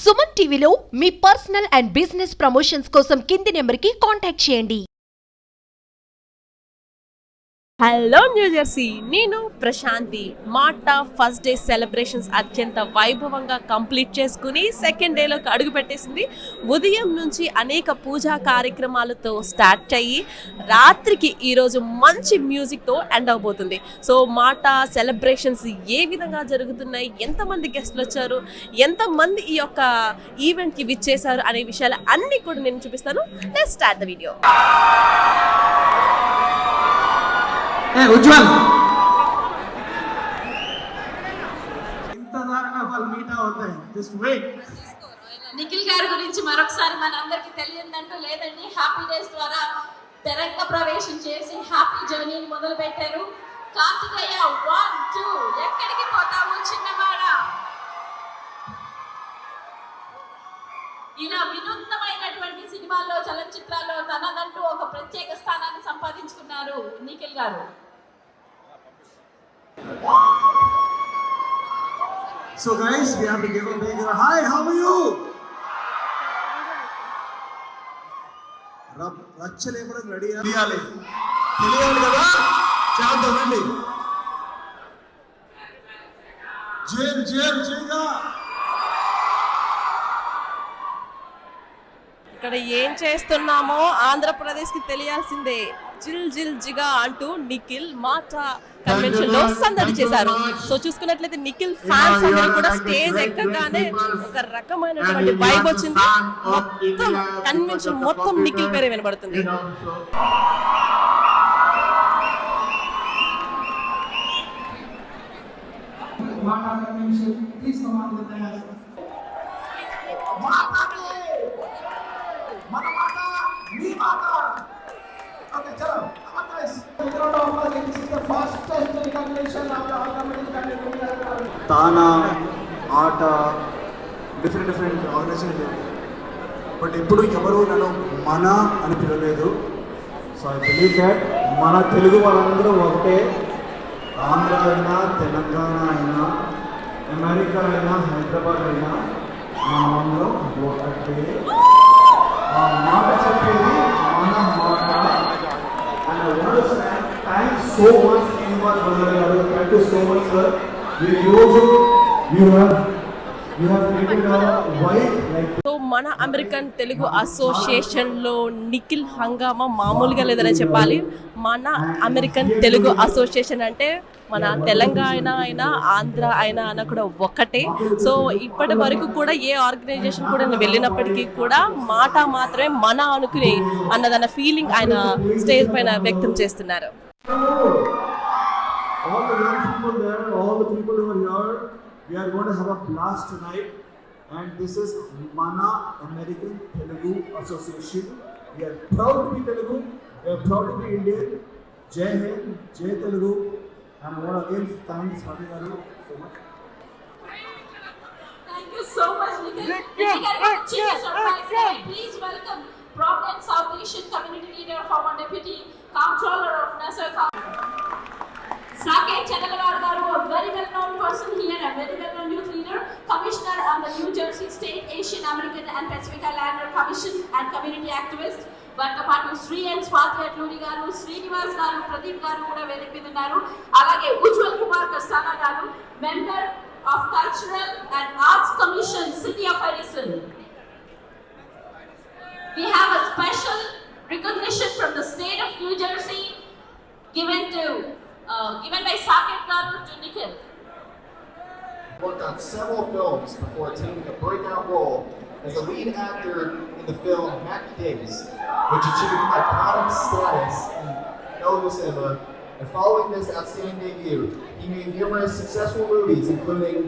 సుమన్ టీవీలో మీ personal and business promotions కోసం కింది నెంబర్కి కాంటాక్ట్ చేయండి. హలో న్యూ జెర్సీ, నేను ప్రశాంతి. మాటా ఫస్ట్ డే సెలబ్రేషన్స్ అత్యంత వైభవంగా కంప్లీట్ చేసుకుని సెకండ్ డేలోకి అడుగు పెట్టేసింది. ఉదయం నుంచి అనేక పూజా కార్యక్రమాలతో స్టార్ట్ అయ్యి రాత్రికి ఈరోజు మంచి మ్యూజిక్తో ఎండ్ అవబోతుంది. సో మాటా సెలబ్రేషన్స్ ఏ విధంగా జరుగుతున్నాయి, ఎంతమంది గెస్ట్లు వచ్చారు, ఎంతమంది ఈ యొక్క ఈవెంట్కి విచ్చేశారు అనే విషయాలు అన్నీ కూడా నేను చూపిస్తాను. Let's start the video. Ujjwal ఇంతదాకా వాళ్ళు మీట్ అవుతాయి. Just wait. నిఖిల్ గారి గురించి మరొకసారి మనందరికీ తెలియదంటూ లేదండి. హ్యాపీ డేస్ ద్వారా తెరంగ ప్రవేశం చేసి హ్యాపీ జర్నీని మొదలు పెట్టారు. కార్తికేయ 1 2 ఎక్కడికి పోతావు చిన్నవాడ. ఇలా వినూత్నమైనటువంటి సినిమాల్లో చలనచిత్రాల్లో తనదంటూ ఒక ప్రత్యేక స్థానాన్ని సంపాదించుకున్నారు నిఖిల్ గారు. So guys, we have to give a big hi. How are you? రచ్చలే కూడా రెడీ అయ్యాలి. తెలియాలి కదా, చేద్దామండి. జేమ్ జేమ్ జేగా. ఇక్కడ ఏం చేస్తున్నామో ఆంధ్రప్రదేశ్కి తెలియాల్సిందే. జిల్ జిల్ జిగా అంటూ నిఖిల్ మాటా కన్వెన్షన్ లో సందడి చేశారు. సో చూసుకున్నట్లయితే నిఖిల్ ఫ్యాన్స్ అందరూ కూడా స్టేజ్ ఎక్కగానే ఒక రకమైనటువంటి వైబ్ వచ్చింది. మొత్తం కన్వెన్షన్ మొత్తం నిఖిల్ పేరే వినబడుతుంది. తానా ఆట డిఫరెంట్ ఆర్గనైజేషన్, బట్ ఎప్పుడు ఎవరు నన్ను మన అని పిలవలేదు. సో ఐ బిలీవ్ దట్ మన తెలుగు వాళ్ళందరూ ఒకటే. ఆంధ్ర అయినా, తెలంగాణ అయినా, అమెరికా అయినా, హైదరాబాద్ అయినా, మనమందరం ఒకటే. ఆ మాట చెప్పేది మన మాట. And I want to say thanks so much, Srinivas Vandana. Thank you so much, sir. You have created a wide like. So మన అమెరికన్ తెలుగు అసోసియేషన్ లో నిఖిల్ హంగామా మామూలుగా లేదని చెప్పాలి. మన అమెరికన్ తెలుగు అసోసియేషన్ అంటే మన తెలంగాణ అయినా, ఆంధ్ర అయినా అన్న కూడా ఒకటే. సో ఇప్పటి వరకు కూడా ఏ ఆర్గనైజేషన్ కూడా వెళ్ళినప్పటికీ కూడా మాట మాత్రమే మన అనుకుని అన్నదన్న ఫీలింగ్ ఆయన స్టేజ్ పైన వ్యక్తం చేస్తున్నారు. All the young people there, all the people who are here, we are going to have a blast tonight. And this is Mana American Telugu Association. We are proud to be Telugu. We are proud to be Indian. Jai Hind, Jai Telugu. And I want to again thank Swati Garu so much. Thank you so much, Nikhil. Nikhil garu chief surprise. Please welcome Prominent South Asian Community Leader, former Deputy Comptroller of Nassau County, Saket Channelwal garu, a very well-known person here, a very well-known youth leader, Commissioner on the New Jersey State Asian American and Pacific Islander Commission and community activist. వారితో పాటు Shri and Swathi Atluri గారు, శ్రీనివాస్ గారు, ప్రదీప్ గారు కూడా వేదిక మీద ఉన్నారు. అలాగే ఉజ్వల్ కుమార్ కస్తానా గారు, member of cultural and arts commission, city of Edison. We have a special recognition from the state of New Jersey given by Saket garu to Nikhil. Worked on several films before attaining a breakout role as a lead actor in the film Happy Days, which achieved iconic status in Telugu cinema. And following this outstanding debut, he made numerous successful movies, including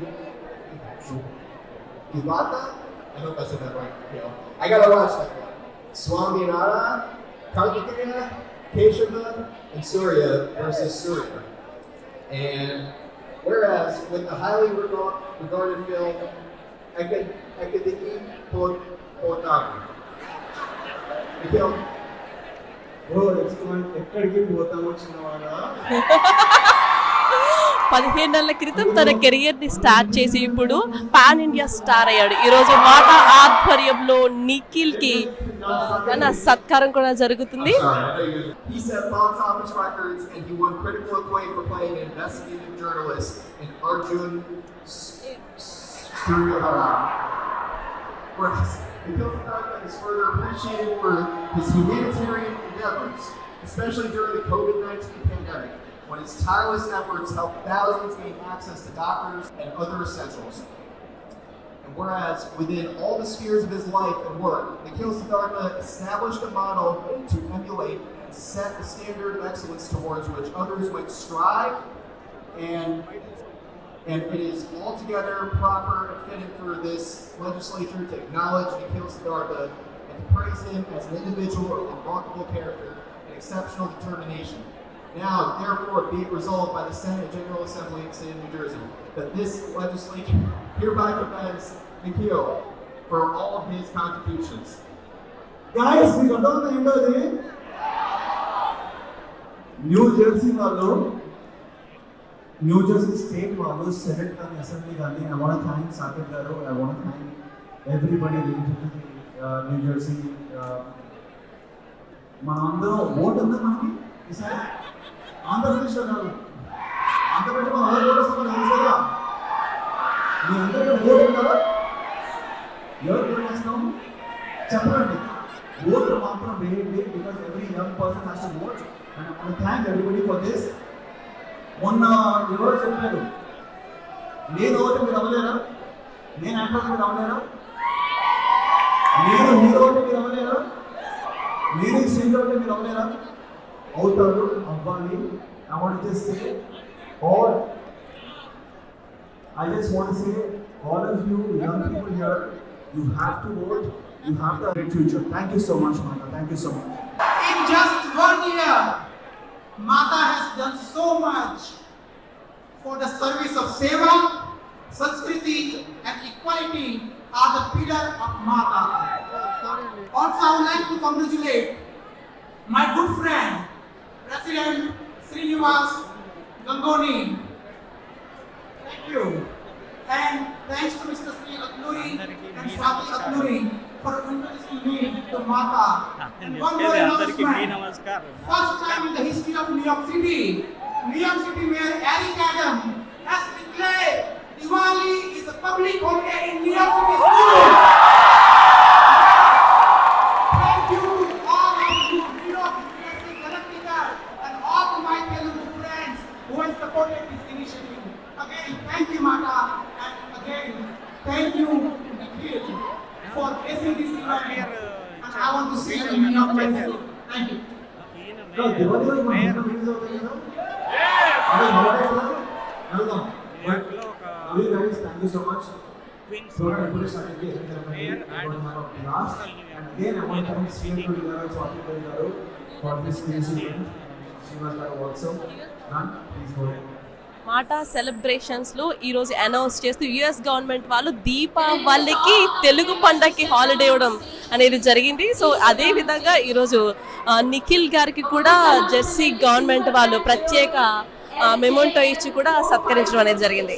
Ivata. I hope I said that right. I gotta watch that one. Swami Nara, Kartikeya, Keshava, and Surya versus Surya. And whereas with the highly regarded film Ekadiki Potami. Bro, it's going ఎక్కడికి పోతామో చిన్నవాడా. 15 నెలల క్రితం తన career ని start చేసి ఇప్పుడు pan India star అయ్యాడు. ఈ రోజు మాట ఆధ్వర్యంలో నిఖిల్ కి సత్కారం కూడా జరుగుతుంది. He set box office records and he won critical acclaim for playing an investigative journalist in Arjun Suryavanshi. Whereas Nikhil Siddhartha is further appreciated for his humanitarian endeavors, especially during the COVID-19 pandemic, when his tireless efforts helped thousands gain access to doctors and other essentials. And whereas within all the spheres of his life and work, Nikhil Siddhartha established a model to emulate and set the standard of excellence towards which others might strive, and it is altogether proper and fitting for this legislature to acknowledge Nikhil Siddhartha and to praise him as an individual of remarkable character and exceptional determination. Now, therefore, be it resolved by the Senate and General Assembly of the State of New Jersey that this legislature hereby commends Nikhil for all of his contributions. Guys, we got on the end of the New Jersey వాళ్ళు, New Jersey State వాళ్ళు, Senate కానీ Assembly కానీ, I want to thank Saket garu, I want to thank everybody related to the New Jersey. మనందరం vote ఉందా మనకి ఈసారి? ఆంధ్రప్రదేశ్లో కాదు, ఆంధ్రప్రదేశ్ మనం ఎవరు ఓటు వస్తామని తెలుసుగా. మీ అందరికీ ఓటు ఉందా? ఎవరు ఓటు వేస్తాం చెప్పండి. ఓటు మాత్రం వేయండి, because every young person has to vote. And I want to thank everybody for this. మొన్న ఎవరో చెప్పారు, నేను ఓటు మీరు అవ్వలేరా, నేను యాక్టర్ మీరు అవ్వలేరా, నేను హీరో ఓటు మీరు అవ్వలేరా, నేను సింగర్ ఓటు మీరు అవ్వలేరా? అవుతారు, అవ్వాలి. I want to just say, all of you young people here, you have to vote, you have to have a great future. Thank you so much, Mata. Thank you so much. In just 1 year, Mata has done so much for the service of Seva, Sanskriti and equality are the pillar of Mata. Also, I would like to congratulate my good friend, President Srinivas Gangoni. Thank you. And thanks to Mr. Sri Atluri and Swati Atluri for introducing me to Mata. And one more announcement. First time in the history of New York City, Mayor Eric Adams has declared Diwali is a public holiday in New York City schools. Thank you to all of you, New York University Connecticut, and all of my Telugu friends who have supported this initiative. Again, thank you, Mata, and again, thank you, Nikhil, for facing this event. And I want to see you in New York very soon. Thank you. Guys, thank you so much. So I put it started here. And again, I want to thank Sri Garu, Swati Garu for this event. Srinivas Garu also. Ma'am, please go ahead. మాట celebrations లో ఈ రోజు announce చేస్తూ US government వాళ్ళు దీపావళికి తెలుగు పండగకి holiday ఇవ్వడం అనేది జరిగింది. సో అదే విధంగా ఈరోజు నిఖిల్ గారికి కూడా జెర్సీ గవర్నమెంట్ వాళ్ళు ప్రత్యేక మెమోంటో ఇచ్చి కూడా సత్కరించడం అనేది జరిగింది.